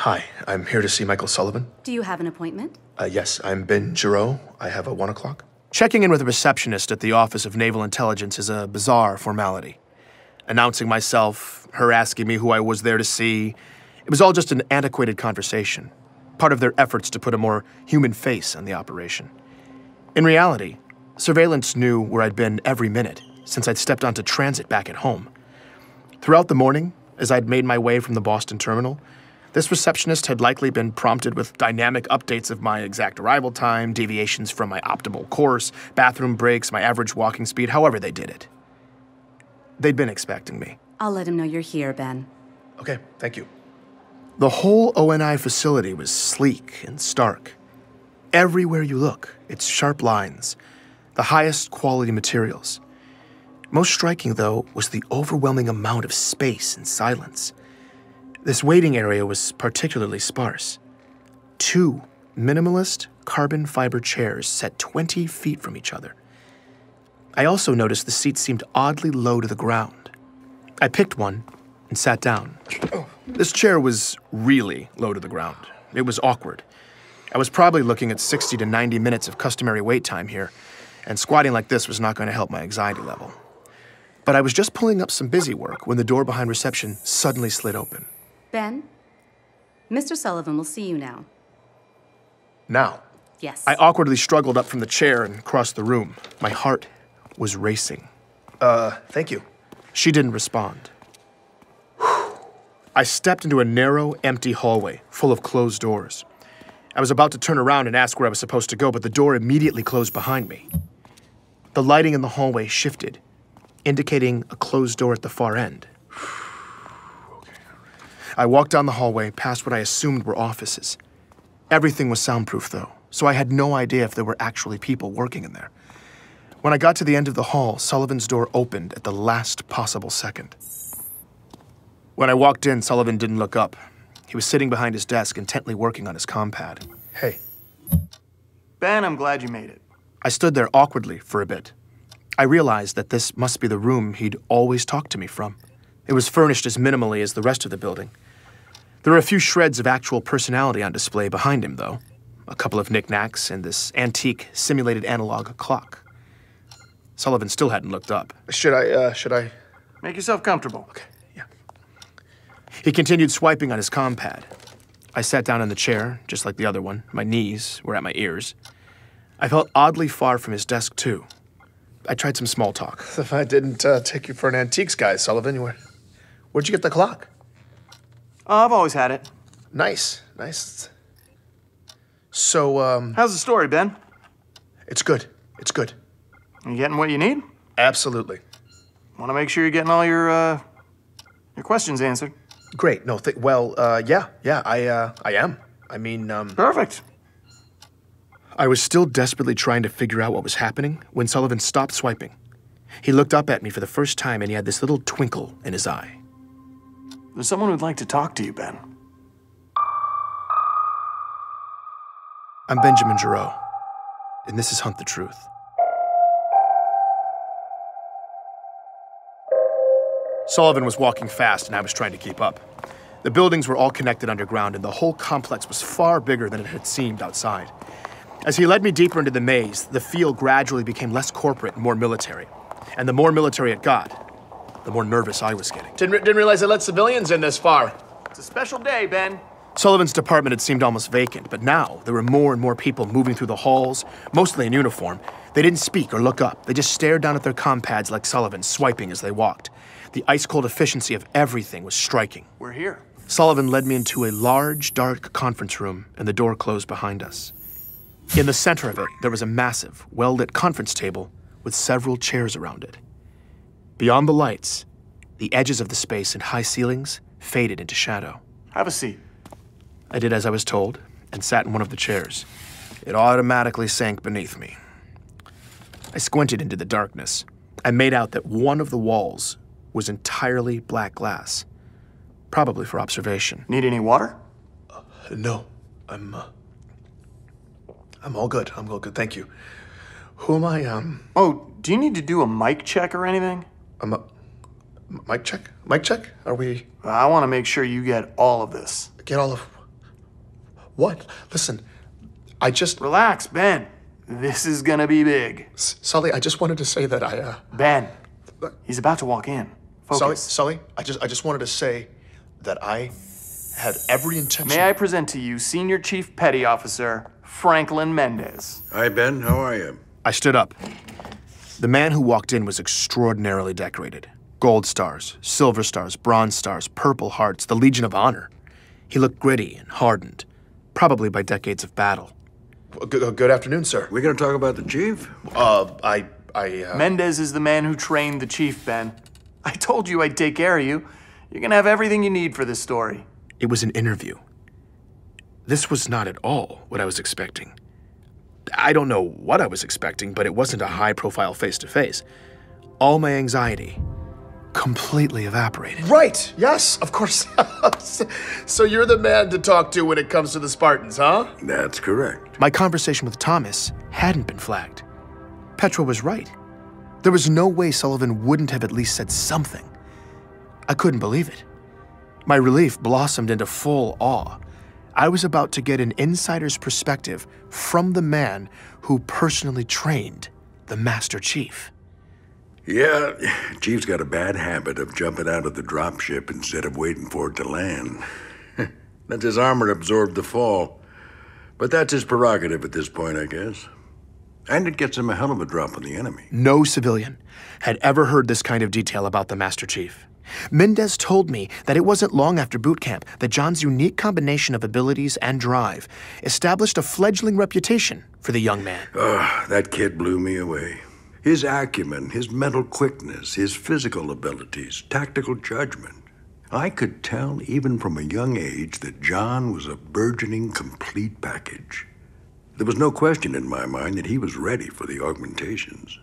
Hi, I'm here to see Michael Sullivan. Do you have an appointment? Yes, I'm Ben Giroux. I have a 1 o'clock. Checking in with a receptionist at the Office of Naval Intelligence is a bizarre formality. Announcing myself, her asking me who I was there to see, it was all just an antiquated conversation, part of their efforts to put a more human face on the operation. In reality, surveillance knew where I'd been every minute since I'd stepped onto transit back at home. Throughout the morning, as I'd made my way from the Boston terminal, this receptionist had likely been prompted with dynamic updates of my exact arrival time, deviations from my optimal course, bathroom breaks, my average walking speed, however they did it. They'd been expecting me. I'll let him know you're here, Ben. Okay, thank you. The whole ONI facility was sleek and stark. Everywhere you look, it's sharp lines, the highest quality materials. Most striking, though, was the overwhelming amount of space and silence. This waiting area was particularly sparse. 2 minimalist carbon fiber chairs set 20 feet from each other. I also noticed the seats seemed oddly low to the ground. I picked one and sat down. This chair was really low to the ground. It was awkward. I was probably looking at 60 to 90 minutes of customary wait time here, and squatting like this was not going to help my anxiety level. But I was just pulling up some busy work when the door behind reception suddenly slid open. Ben, Mr. Sullivan will see you now. Now? Yes. I awkwardly struggled up from the chair and crossed the room. My heart was racing. Thank you. She didn't respond. I stepped into a narrow, empty hallway full of closed doors. I was about to turn around and ask where I was supposed to go, but the door immediately closed behind me. The lighting in the hallway shifted, indicating a closed door at the far end. I walked down the hallway past what I assumed were offices. Everything was soundproof, though, so I had no idea if there were actually people working in there. When I got to the end of the hall, Sullivan's door opened at the last possible second. When I walked in, Sullivan didn't look up. He was sitting behind his desk, intently working on his compad. Hey. Ben, I'm glad you made it. I stood there awkwardly for a bit. I realized that this must be the room he'd always talked to me from. It was furnished as minimally as the rest of the building. There were a few shreds of actual personality on display behind him, though. A couple of knickknacks and this antique, simulated analog clock. Sullivan still hadn't looked up. Should I? Make yourself comfortable. Okay, yeah. He continued swiping on his compad. I sat down in the chair, just like the other one. My knees were at my ears. I felt oddly far from his desk, too. I tried some small talk. If I didn't take you for an antiques guy, Sullivan, where'd you get the clock? Oh, I've always had it. Nice. So, How's the story, Ben? It's good. You getting what you need? Absolutely. Want to make sure you're getting all your questions answered. Great. No, yeah, I am. I mean, Perfect. I was still desperately trying to figure out what was happening when Sullivan stopped swiping. He looked up at me for the first time, and he had this little twinkle in his eye. There's someone who'd like to talk to you, Ben. I'm Benjamin Giroux, and this is Hunt the Truth. Sullivan was walking fast, and I was trying to keep up. The buildings were all connected underground, and the whole complex was far bigger than it had seemed outside. As he led me deeper into the maze, the feel gradually became less corporate and more military. And the more military it got, the more nervous I was getting. didn't realize they let civilians in this far. It's a special day, Ben. Sullivan's department had seemed almost vacant, but now there were more and more people moving through the halls, mostly in uniform. They didn't speak or look up. They just stared down at their compads like Sullivan, swiping as they walked. The ice-cold efficiency of everything was striking. We're here. Sullivan led me into a large, dark conference room, and the door closed behind us. In the center of it, there was a massive, well-lit conference table with several chairs around it. Beyond the lights, the edges of the space and high ceilings faded into shadow. Have a seat. I did as I was told and sat in one of the chairs. It automatically sank beneath me. I squinted into the darkness. I made out that one of the walls was entirely black glass, probably for observation. Need any water? No, I'm all good. I'm all good, thank you. Who am I, Oh, do you need to do a mic check or anything? Mic check? Mic check? Are we... I want to make sure you get all of this. Get all of... What? Listen, I just... Relax, Ben. This is gonna be big. Sully, I just wanted to say that Ben, he's about to walk in. Focus. Sully, I just wanted to say that I had every intention... May I present to you Senior Chief Petty Officer Franklin Mendez. Hi, Ben. How are you? I stood up. The man who walked in was extraordinarily decorated. Gold stars, silver stars, bronze stars, purple hearts, the Legion of Honor. He looked gritty and hardened, probably by decades of battle. Good afternoon, sir. We gonna talk about the chief? Mendez is the man who trained the chief, Ben. I told you I'd take care of you. You're gonna have everything you need for this story. It was an interview. This was not at all what I was expecting. I don't know what I was expecting, but it wasn't a high-profile face-to-face. All my anxiety completely evaporated. Right, yes, of course. So you're the man to talk to when it comes to the Spartans, huh? That's correct. My conversation with Thomas hadn't been flagged. Petra was right. There was no way Sullivan wouldn't have at least said something. I couldn't believe it. My relief blossomed into full awe. I was about to get an insider's perspective from the man who personally trained the Master Chief. Yeah, Chief's got a bad habit of jumping out of the dropship instead of waiting for it to land. Let his armor absorb the fall. But that's his prerogative at this point, I guess. And it gets him a hell of a drop on the enemy. No civilian had ever heard this kind of detail about the Master Chief. Mendez told me that it wasn't long after boot camp that John's unique combination of abilities and drive established a fledgling reputation for the young man. That kid blew me away. His acumen, his mental quickness, his physical abilities, tactical judgment. I could tell even from a young age that John was a burgeoning complete package. There was no question in my mind that he was ready for the augmentations.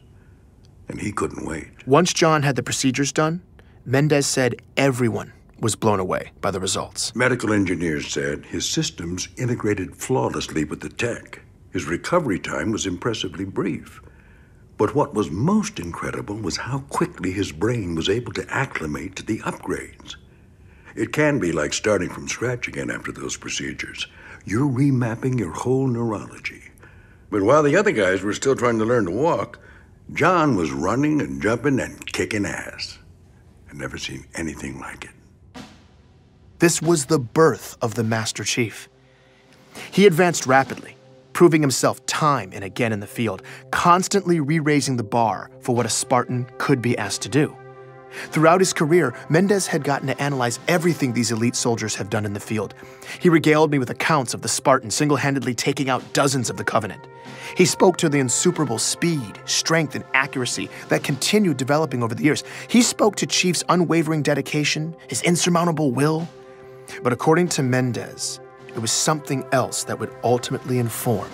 And he couldn't wait. Once John had the procedures done, Mendez said everyone was blown away by the results. Medical engineers said his systems integrated flawlessly with the tech. His recovery time was impressively brief. But what was most incredible was how quickly his brain was able to acclimate to the upgrades. It can be like starting from scratch again after those procedures. You're remapping your whole neurology. But while the other guys were still trying to learn to walk, John was running and jumping and kicking ass. I've never seen anything like it. This was the birth of the Master Chief. He advanced rapidly, proving himself time and again in the field, constantly re-raising the bar for what a Spartan could be asked to do. Throughout his career, Mendez had gotten to analyze everything these elite soldiers have done in the field. He regaled me with accounts of the Spartan single-handedly taking out dozens of the Covenant. He spoke to the insuperable speed, strength, and accuracy that continued developing over the years. He spoke to Chief's unwavering dedication, his insurmountable will. But according to Mendez, it was something else that would ultimately inform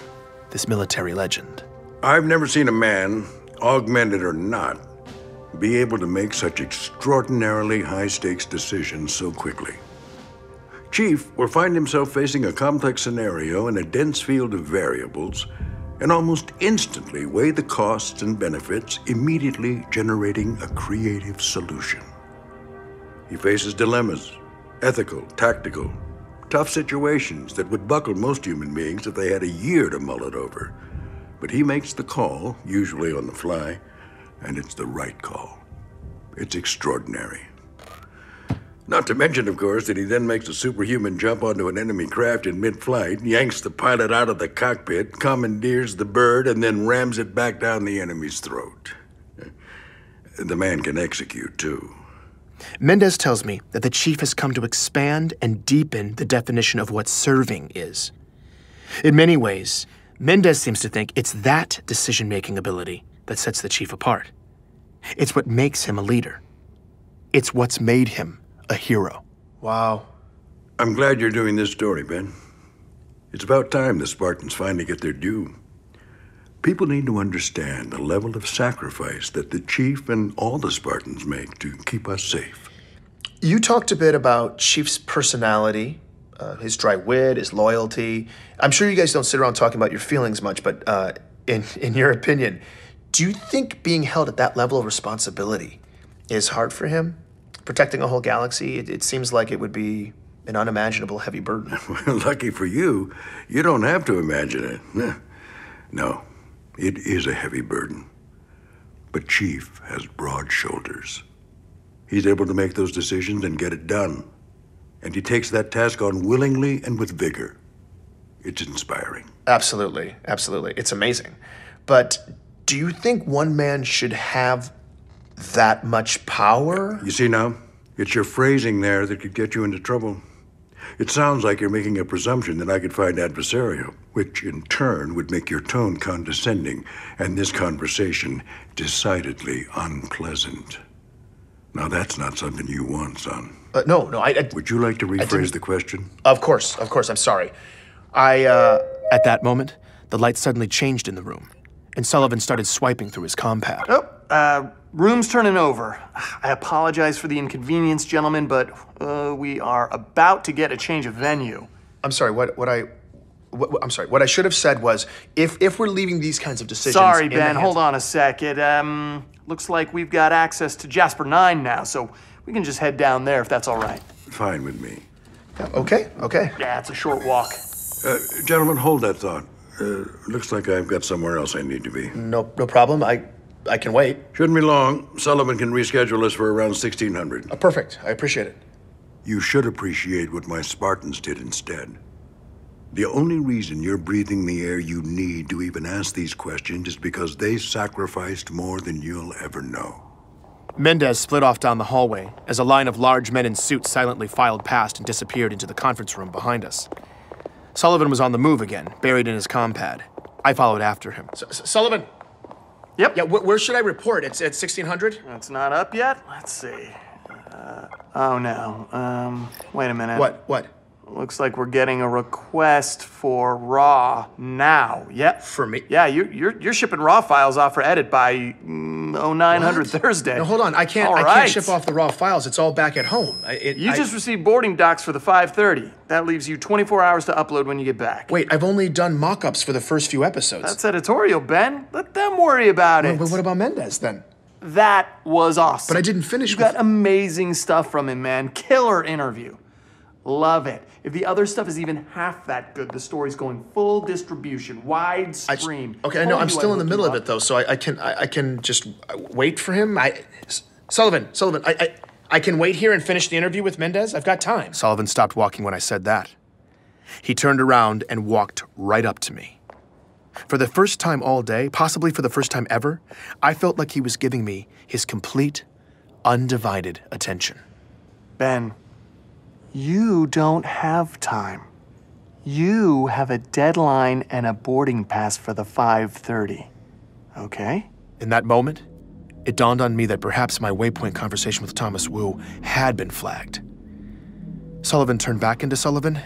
this military legend. I've never seen a man, augmented or not, be able to make such extraordinarily high-stakes decisions so quickly. Chief will find himself facing a complex scenario in a dense field of variables and almost instantly weigh the costs and benefits, immediately generating a creative solution. He faces dilemmas, ethical, tactical, tough situations that would buckle most human beings if they had a year to mull it over. But he makes the call, usually on the fly, and it's the right call. It's extraordinary. Not to mention, of course, that he then makes a superhuman jump onto an enemy craft in mid-flight, yanks the pilot out of the cockpit, commandeers the bird, and then rams it back down the enemy's throat. The man can execute, too. Mendez tells me that the Chief has come to expand and deepen the definition of what serving is. In many ways, Mendez seems to think it's that decision-making ability that sets the Chief apart. It's what makes him a leader. It's what's made him a hero. Wow. I'm glad you're doing this story, Ben. It's about time the Spartans finally get their due. People need to understand the level of sacrifice that the Chief and all the Spartans make to keep us safe. You talked a bit about Chief's personality, his dry wit, his loyalty. I'm sure you guys don't sit around talking about your feelings much, but in your opinion, do you think being held at that level of responsibility is hard for him? Protecting a whole galaxy, it seems like it would be an unimaginable heavy burden. Lucky for you, you don't have to imagine it. No, it is a heavy burden. But Chief has broad shoulders. He's able to make those decisions and get it done. And he takes that task on willingly and with vigor. It's inspiring. Absolutely, absolutely. It's amazing. But do you think one man should have that much power? You see now, it's your phrasing there that could get you into trouble. It sounds like you're making a presumption that I could find adversarial, which in turn would make your tone condescending and this conversation decidedly unpleasant. Now that's not something you want, son. No, Would you like to rephrase the question? Of course, I'm sorry. At that moment, the light suddenly changed in the room, and Sullivan started swiping through his compad. Room's turning over. I apologize for the inconvenience, gentlemen, but we are about to get a change of venue. I'm sorry, what I should have said was, if we're leaving these kinds of decisions... Sorry, Ben, hold on a sec. It, looks like we've got access to Jasper 9 now, so we can just head down there if that's all right. Fine with me. Okay. Yeah, it's a short walk. Gentlemen, hold that thought. Looks like I've got somewhere else I need to be. No problem. I can wait. Shouldn't be long. Sullivan can reschedule us for around 1600. Perfect. I appreciate it. You should appreciate what my Spartans did instead. The only reason you're breathing the air you need to even ask these questions is because they sacrificed more than you'll ever know. Mendez split off down the hallway as a line of large men in suits silently filed past and disappeared into the conference room behind us. Sullivan was on the move again, buried in his compad. I followed after him. Sullivan! Yep. Yeah, where should I report? It's at 1600? It's not up yet? Let's see. Oh no. Wait a minute. What? Looks like we're getting a request for raw now. Yep. For me? Yeah, you're shipping raw files off for edit by 0900 Thursday. No, hold on. I can't ship off the raw files. It's all back at home. You just received boarding docs for the 5:30. That leaves you 24 hours to upload when you get back. Wait, I've only done mock-ups for the first few episodes. That's editorial, Ben. Let them worry about it. But what about Mendez then? That was awesome. But I didn't finish. You got amazing stuff from him, man. Killer interview. Love it. If the other stuff is even half that good, the story's going full distribution, widescreen. Okay, I know. I'm still in the middle of it though, so I can just wait for him. Sullivan, I can wait here and finish the interview with Mendez. I've got time. Sullivan stopped walking when I said that. He turned around and walked right up to me. For the first time all day, possibly for the first time ever, I felt like he was giving me his complete, undivided attention. Ben, you don't have time. You have a deadline and a boarding pass for the 5:30. Okay? In that moment, it dawned on me that perhaps my waypoint conversation with Thomas Wu had been flagged. Sullivan turned back into Sullivan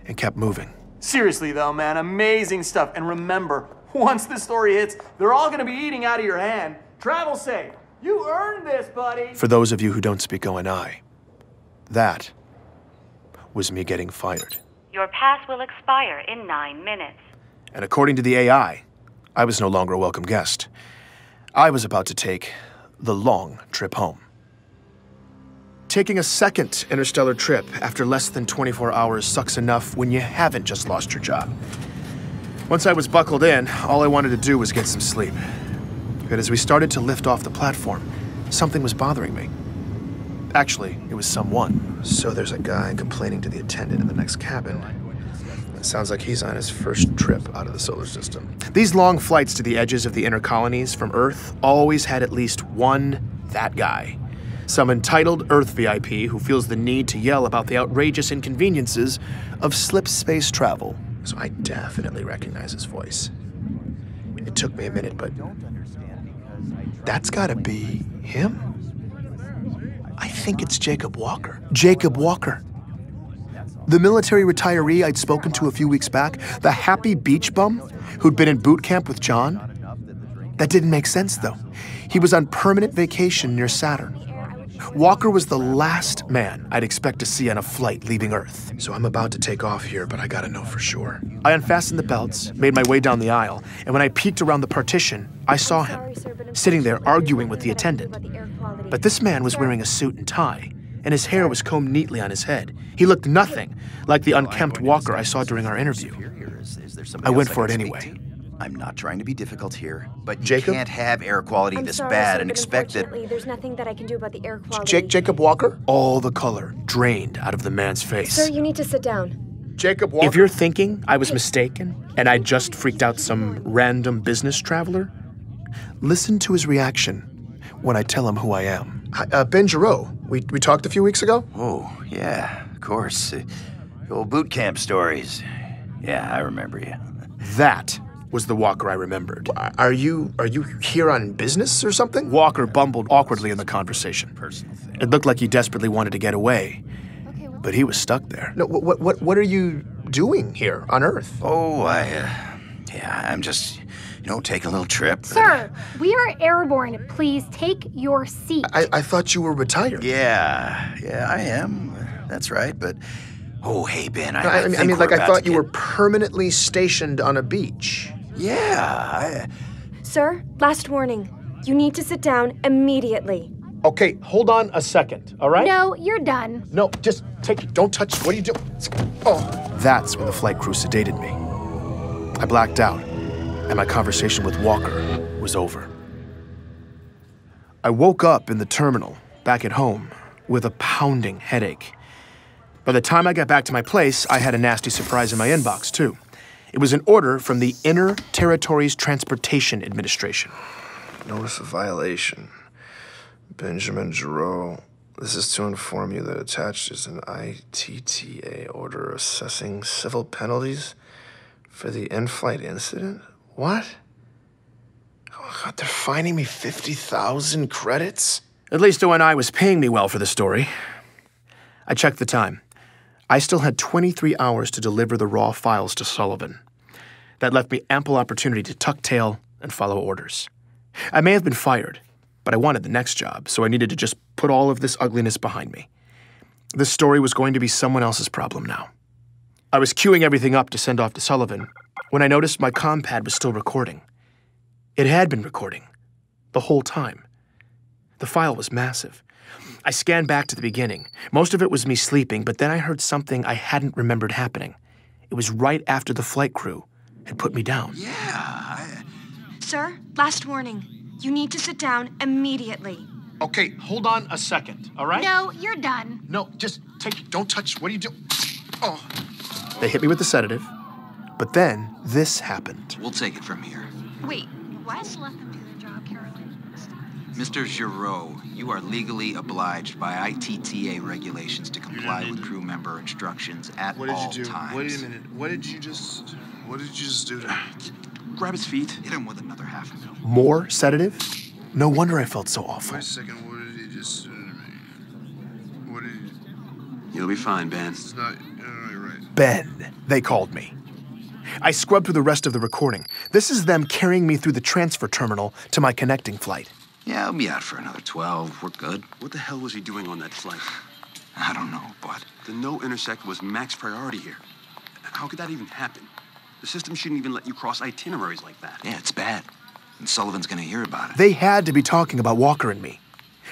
and kept moving. Seriously though, man, amazing stuff. And remember, once this story hits, they're all gonna be eating out of your hand. Travel safe. You earned this, buddy. For those of you who don't speak ONI, that was me getting fired. Your pass will expire in 9 minutes. And according to the AI, I was no longer a welcome guest. I was about to take the long trip home. Taking a second interstellar trip after less than 24 hours sucks enough when you haven't just lost your job. Once I was buckled in, all I wanted to do was get some sleep. But as we started to lift off the platform, something was bothering me. Actually, it was someone. So there's a guy complaining to the attendant in the next cabin. It sounds like he's on his first trip out of the solar system. These long flights to the edges of the inner colonies from Earth always had at least one that guy. Some entitled Earth VIP who feels the need to yell about the outrageous inconveniences of slip space travel. So I definitely recognize his voice. It took me a minute, but that's gotta be him. I think it's Jacob Walker. Jacob Walker. The military retiree I'd spoken to a few weeks back, the happy beach bum who'd been in boot camp with John. That didn't make sense, though. He was on permanent vacation near Saturn. Walker was the last man I'd expect to see on a flight leaving Earth. So I'm about to take off here, but I gotta know for sure. I unfastened the belts, made my way down the aisle, and when I peeked around the partition, I saw him, sitting there arguing with the attendant. But this man was wearing a suit and tie, and his hair was combed neatly on his head. He looked nothing like the unkempt Walker I saw during our interview. I went for it anyway. I'm not trying to be difficult here, but you Jacob? can't have air quality this sorry, bad sir, and but expect that. unfortunately, there's nothing that I can do about the air quality. Jacob Walker? All the color drained out of the man's face. Sir, you need to sit down. Jacob Walker? If you're thinking I was mistaken and I just freaked out some random business traveler, listen to his reaction when I tell him who I am. Ben Giroux. We talked a few weeks ago? Oh, yeah, of course. The old boot camp stories. Yeah, I remember you. That was the Walker I remembered. Are you here on business or something? Walker bumbled awkwardly in the conversation. Personal thing. It looked like he desperately wanted to get away, but he was stuck there. No, what are you doing here on Earth? Oh, I'm just, taking a little trip. Sir, we are airborne. Please take your seat. I thought you were retired. Yeah, I am. That's right, but... Oh, hey, Ben, I think mean, we're like I about thought to you were get- permanently stationed on a beach. Yeah, Sir, last warning. You need to sit down immediately. Okay, hold on a second, all right? No, you're done. No, just take it. Don't touch. What are you doing? Oh. That's when the flight crew sedated me. I blacked out, and my conversation with Walker was over. I woke up in the terminal, back at home, with a pounding headache. By the time I got back to my place, I had a nasty surprise in my inbox, too. It was an order from the Inner Territories Transportation Administration. Notice of violation. Benjamin Giroux. This is to inform you that attached is an ITTA order assessing civil penalties for the in-flight incident. What? Oh, God, they're fining me 50,000 credits? At least ONI was paying me well for the story. I checked the time. I still had 23 hours to deliver the raw files to Sullivan. That left me ample opportunity to tuck tail and follow orders. I may have been fired, but I wanted the next job, so I needed to just put all of this ugliness behind me. This story was going to be someone else's problem now. I was queuing everything up to send off to Sullivan when I noticed my comm pad was still recording. It had been recording the whole time. The file was massive. I scanned back to the beginning. Most of it was me sleeping, but then I heard something I hadn't remembered happening. It was right after the flight crew had put me down. Sir, last warning. You need to sit down immediately. Okay, hold on a second, all right? No, you're done. No, just take it. Don't touch. What are you doing? Oh. They hit me with the sedative, but then this happened. We'll take it from here. Wait, what? Just let them do their job, Caroline. Mr. Giroux, you are legally obliged by ITTA regulations to comply with crew member instructions at all times. Wait a minute. What did you just do to Grab his feet. Hit him with another half a mil. More sedative? No wonder I felt so awful. Wait a second. What did he just do to me? What did he... You'll be fine, Ben. It's not right. Ben, they called me. I scrubbed through the rest of the recording. This is them carrying me through the transfer terminal to my connecting flight. Yeah, I'll be out for another 12. We're good. What the hell was he doing on that flight? I don't know, but... The no intersect was max priority here. How could that even happen? The system shouldn't even let you cross itineraries like that. Yeah, it's bad. And Sullivan's gonna hear about it. They had to be talking about Walker and me.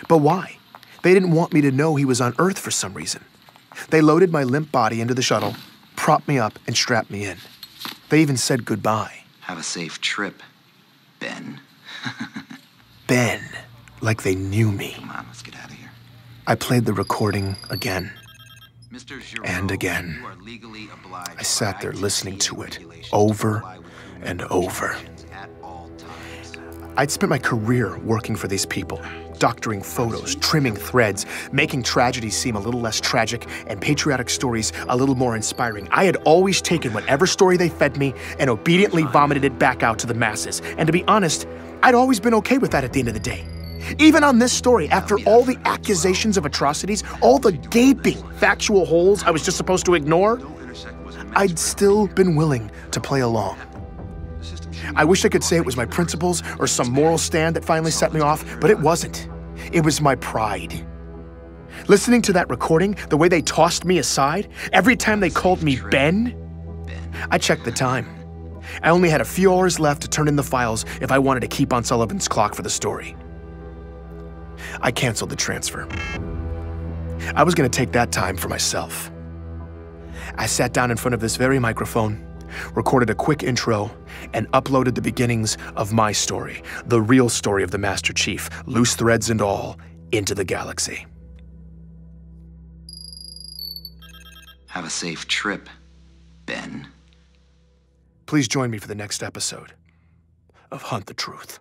But why? They didn't want me to know he was on Earth for some reason. They loaded my limp body into the shuttle, propped me up, and strapped me in. They even said goodbye. Have a safe trip, Ben. Ben, like they knew me. Come on, let's get out of here. I played the recording again. Mr. Giroux, And again. you are legally obliged I sat by there ITTA listening to it regulations over to comply with crew and member over. instructions at all times. I'd spent my career working for these people, doctoring photos, trimming threads, making tragedies seem a little less tragic, and patriotic stories a little more inspiring. I had always taken whatever story they fed me and obediently vomited it back out to the masses. And to be honest, I'd always been okay with that at the end of the day. Even on this story, after all the accusations of atrocities, all the gaping factual holes I was just supposed to ignore, No intersect was max I'd still been willing to play along. The system shouldn't I wish I could say it was my principles or some moral stand that finally set me off, but it wasn't. It was my pride. Listening to that recording, the way they tossed me aside, every time they called me Ben, I checked the time. I only had a few hours left to turn in the files if I wanted to keep on Sullivan's clock for the story. I canceled the transfer. I was going to take that time for myself. I sat down in front of this very microphone, recorded a quick intro, and uploaded the beginnings of my story, the real story of the Master Chief, loose threads and all, into the galaxy. Have a safe trip, Ben. Please join me for the next episode of Hunt the Truth.